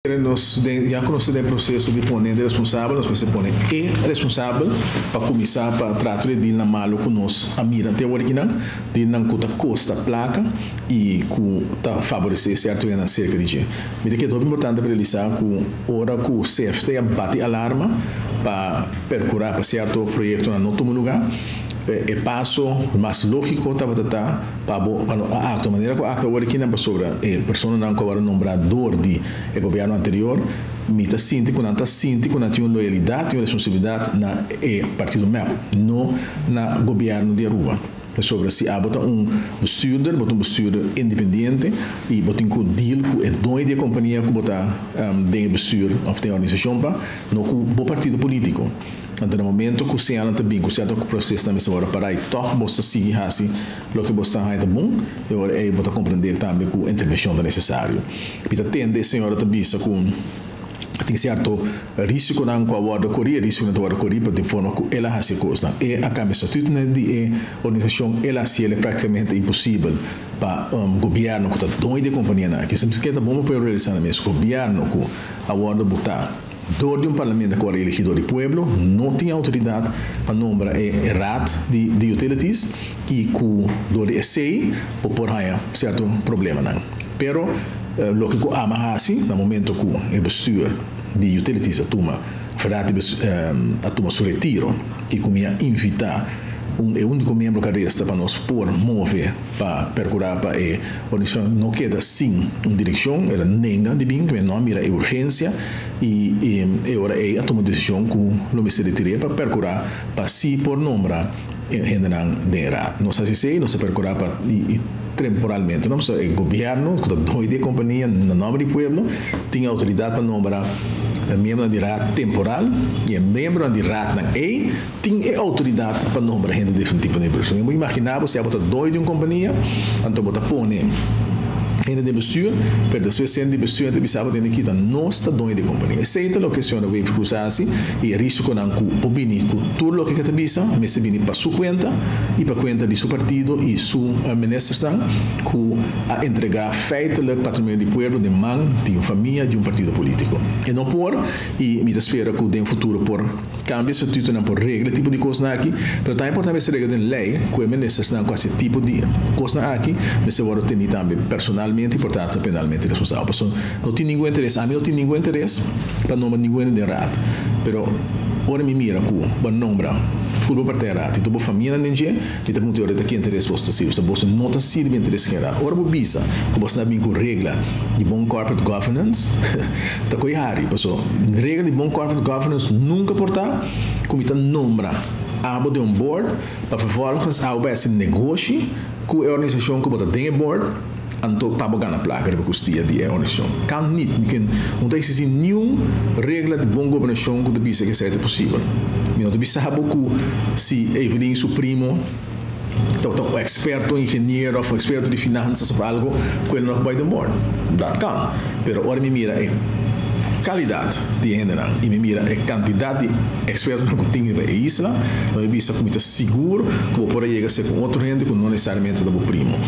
Já conhece o processo de poner responsável, nós você põe responsável para começar para tratar de na malo com nós a mira até agora que não, de não custa placa e que favorecer certo na cerca de gente. Mas é que é muito importante para realizar com hora que o CFT bate alarma para percurar para certo projeto na outro lugar. É passo mais lógico para a acta maneira que a acta agora aqui não sobre a pessoa não agora nombrador de governo anterior mita sinti com anta sinti com anta uma loyalidade e responsabilidade na partido meu não na governo de Aruba sobre se bota bestuurder independente e bota um deal com é dois de companhia que bota de bestuur of de organização para não com o partido político. Então, no momento que você anda também, que você anda com o processo também, você vai parar e toca, você seguir assim, o que você está bom, e agora aí você compreender também que a intervenção é necessária. E atende a senhora também com tem certo risco não com a guarda corrida, risco não guarda corrida de forma que ela faz coisa. E a cabeça tudo de organização ela se é praticamente impossível para governo que está doido de companhia na que sempre que é bom para realizar na mesma governo que a guarda botar dor de parlamento que é elegido do povo não tem autoridade para nombrar RAT de utilities e que do ECI ou por aí certo problema não. Pero lo que ama assim no momento que o bestuur de utilities a toma seu retiro e comia invitar é o único membro que resta para nós por mover para percurar para a organização não queda sem uma direção ela nega de bem que não mira a urgência e agora a tomar decisão que o Ministério de para percurar para si por nombrar ainda não derá não sei se não se percurar para temporalmente não só o governo que está doido de companhia no nome do povo tem autoridade para nombrar membro de RAT temporal e membro de RAT na tem autoridade para nombrar gente definitiva de pessoa. Eu imaginar você botar dois de uma companhia, então botar pone gente de bestuur, per das vezes de bestuur de bisaba tem que estar nossa dois de companhia. Aceita a questão de cruzar assim e risco não com pobini com tudo o que está bisa, mas se bini para sua conta e para conta de seu partido e seu ministro com a entregar feitelijk patrimônio de povo de mão de uma família de um partido político. E não por e me espera que o futuro por cambie esse título não por regra tipo de coisa aqui, mas também importante essa regra de lei que o ministro não com esse tipo de coisa aqui, mas se vai ter também personalmente e portanto penalmente responsável. Não tem nenhum interesse, a mim não tem nenhum interesse para não ninguém de errado. Pero ora me mira que para nombrar futebol parte errado, e tu família ninguém, e tu muito ora que interesse você se você não está sirve interesse errado. Ora bisa, que você não com regra de bom corporate governance, tá coi hari, pessoal. Regra de bom corporate governance nunca portar como está nombrar abo de board para vervolgens ao esse negócio com a organização que você tem board anto para ganhar placa de custia de organização. Kan niet, não tem se nenhum regra de boa governação que deve ser certo possível. Não deve saber que se Evelyn Supremo o experto engenheiro ou experto de finanças ou algo que ele não vai demorar. Dat kan. Pero ora me mira qualidade de general e me mira a quantidade de expertos que tem na isla, não é vista como seguro que pode chegar a ser com outro gente que não necessariamente é o primo.